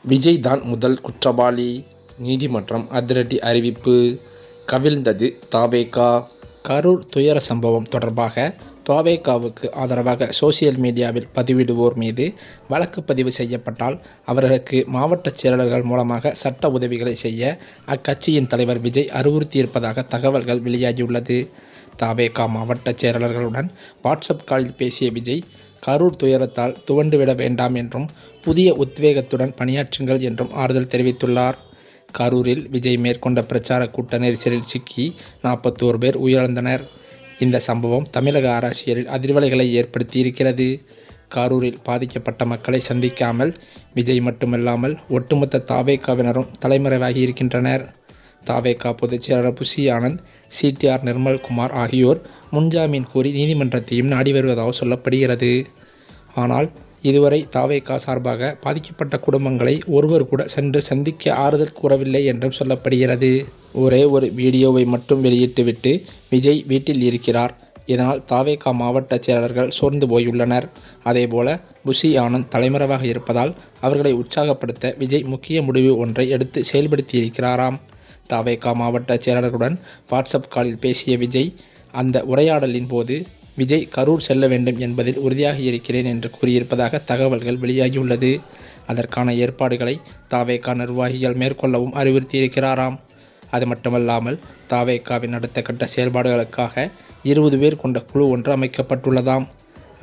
விஜய் தான் முதல் குற்றவாளி, நீதிமன்றம் அதிரடி அறிவிப்பு. கவிழ்ந்தது தவேகா. கரூர் துயர சம்பவம் தொடர்பாக தவேகாவுக்கு ஆதரவாக சோசியல் மீடியாவில் பதிவிடுவோர் மீது வழக்கு பதிவு செய்யப்பட்டால் அவர்களுக்கு மாவட்ட செயலாளர்கள் மூலமாக சட்ட உதவிகளை செய்ய அக்கட்சியின் தலைவர் விஜய் அறிவுறுத்தியிருப்பதாக தகவல்கள் வெளியாகியுள்ளது. தவேகா மாவட்ட செயலாளர்களுடன் வாட்ஸ்அப் காலில் பேசிய விஜய், கரூர் துயரத்தால் துவண்டுவிட வேண்டாம் என்றும் புதிய உத்வேகத்துடன் பணியாற்றுங்கள் என்றும் ஆறுதல் தெரிவித்துள்ளார். கரூரில் விஜய் மேற்கொண்ட பிரச்சார கூட்ட நெரிசலில் சிக்கி 41 பேர் உயிரிழந்தனர். இந்த சம்பவம் தமிழக அரசியலில் அதிர்வலைகளை ஏற்படுத்தியிருக்கிறது. கரூரில் பாதிக்கப்பட்ட மக்களை சந்திக்காமல் விஜய் மட்டுமல்லாமல் ஒட்டுமொத்த தவேகாவினரும் தலைமறைவாகி இருக்கின்றனர். தவேகா பொதுச் செயலாளர் புஷி ஆனந்த், CTR நிர்மல்குமார் ஆகியோர் முன்ஜாமீன் கோரி நீதிமன்றத்தையும் நாடி வருவதாக சொல்லப்படுகிறது. ஆனால் இதுவரை தவேகா சார்பாக பாதிக்கப்பட்ட குடும்பங்களை ஒருவர் கூட சென்று சந்திக்க ஆறுதல் கூறவில்லை என்றும் சொல்லப்படுகிறது. ஒரே ஒரு வீடியோவை மட்டும் வெளியிட்டுவிட்டு விஜய் வீட்டில் இருக்கிறார். இதனால் தவேகா மாவட்ட செயலாளர்கள் சோர்ந்து போயுள்ளனர். அதேபோல புஷி ஆனந்த் தலைமறைவாக இருப்பதால் அவர்களை உற்சாகப்படுத்த விஜய் முக்கிய முடிவு ஒன்றை எடுத்து செயல்படுத்தியிருக்கிறாராம். தவேகா மாவட்ட செயலாளர்களுடன் வாட்ஸ்அப் காலில் பேசிய விஜய், அந்த உரையாடலின் போது விஜய் கரூர் செல்ல வேண்டும் என்பதில் உறுதியாக இருக்கிறேன் என்று கூறியிருப்பதாக தகவல்கள் வெளியாகியுள்ளது. அதற்கான ஏற்பாடுகளை தவேகா நிர்வாகிகள் மேற்கொள்ளவும் அறிவுறுத்தியிருக்கிறாராம். அது மட்டுமல்லாமல் தவேகாவின் அடுத்த கட்ட செயல்பாடுகளுக்காக 20 பேர் கொண்ட குழு ஒன்று அமைக்கப்பட்டுள்ளதாம்.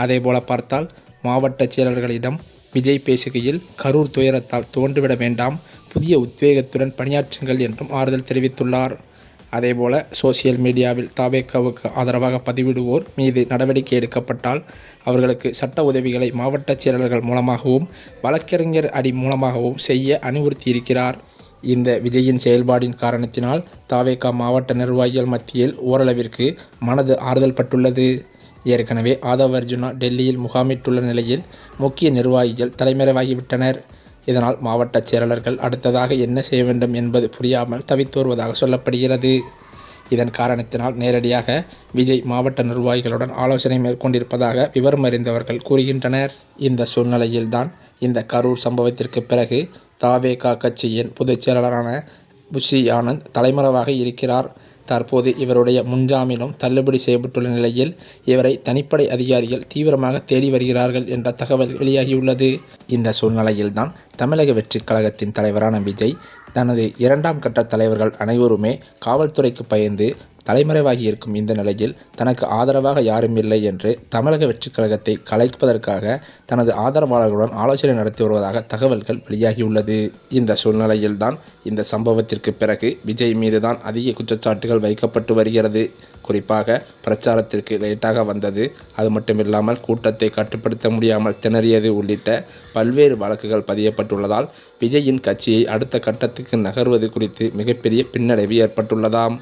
அதேபோல பார்த்தால் மாவட்ட செயலர்களிடம் விஜய் பேசுகையில், கரூர் துயரத்தால் துவண்டுவிட வேண்டாம், புதிய உத்வேகத்துடன் பணியாற்றுங்கள் என்றும் ஆறுதல் தெரிவித்துள்ளார். அதேபோல சோசியல் மீடியாவில் தவேகாவுக்கு ஆதரவாக பதிவிடுவோர் மீது நடவடிக்கை எடுக்கப்பட்டால் அவர்களுக்கு சட்ட உதவிகளை மாவட்ட செயலாளர்கள் மூலமாகவும் வழக்கறிஞர் அடி மூலமாகவும் செய்ய அறிவுறுத்தியிருக்கிறார். இந்த விஜயின் செயல்பாடின் காரணத்தினால் தவேகா மாவட்ட நிர்வாகிகள் மத்தியில் ஓரளவிற்கு மனது ஆறுதல் பட்டுள்ளது. ஏற்கனவே ஆதவ் அர்ஜுனா டெல்லியில் முகாமிட்டுள்ள நிலையில் முக்கிய நிர்வாகிகள் தலைமறைவாகிவிட்டனர். இதனால் மாவட்ட செயலாளர்கள் அடுத்ததாக என்ன செய்ய வேண்டும் என்பது புரியாமல் தவித்து வருவதாக சொல்லப்படுகிறது. இதன் காரணத்தினால் நேரடியாக விஜய் மாவட்ட நிர்வாகிகளுடன் ஆலோசனை மேற்கொண்டிருப்பதாக விவரம் அறிந்தவர்கள் கூறுகின்றனர். இந்த சூழ்நிலையில்தான் இந்த கரூர் சம்பவத்திற்கு பிறகு தவேகா கட்சியின் பொதுச் செயலாளரான புஷி ஆனந்த் தலைமறைவாக இருக்கிறார். தற்போது இவருடைய முன்ஜாமீனும் தள்ளுபடி செய்யப்பட்டுள்ள நிலையில் இவரை தனிப்படை அதிகாரிகள் தீவிரமாக தேடி வருகிறார்கள் என்ற தகவல் வெளியாகியுள்ளது. இந்த சூழ்நிலையில்தான் தமிழக வெற்றிக் கழகத்தின் தலைவரான விஜய் தனது 2ஆம் கட்ட தலைவர்கள் அனைவருமே காவல்துறைக்கு பயந்து தலைமறைவாகி இருக்கும் இந்த நிலையில் தனக்கு ஆதரவாக யாரும் இல்லை என்று தமிழக வெற்றிக் கழகத்தை கலைப்பதற்காக தனது ஆதரவாளர்களுடன் ஆலோசனை நடத்தி வருவதாக தகவல்கள் வெளியாகியுள்ளது. இந்த சூழ்நிலையில்தான் இந்த சம்பவத்திற்கு பிறகு விஜய் மீதுதான் அதிக குற்றச்சாட்டுகள் வைக்கப்பட்டு வருகிறது. குறிப்பாக பிரச்சாரத்திற்கு லேட்டாக வந்தது, அது மட்டுமில்லாமல் கூட்டத்தை கட்டுப்படுத்த முடியாமல் திணறியது உள்ளிட்ட பல்வேறு வழக்குகள் பதியப்பட்டுள்ளதால் விஜயின் கட்சியை அடுத்த கட்டத்துக்கு நகர்வது குறித்து மிகப்பெரிய பின்னடைவு ஏற்பட்டுள்ளதாம்.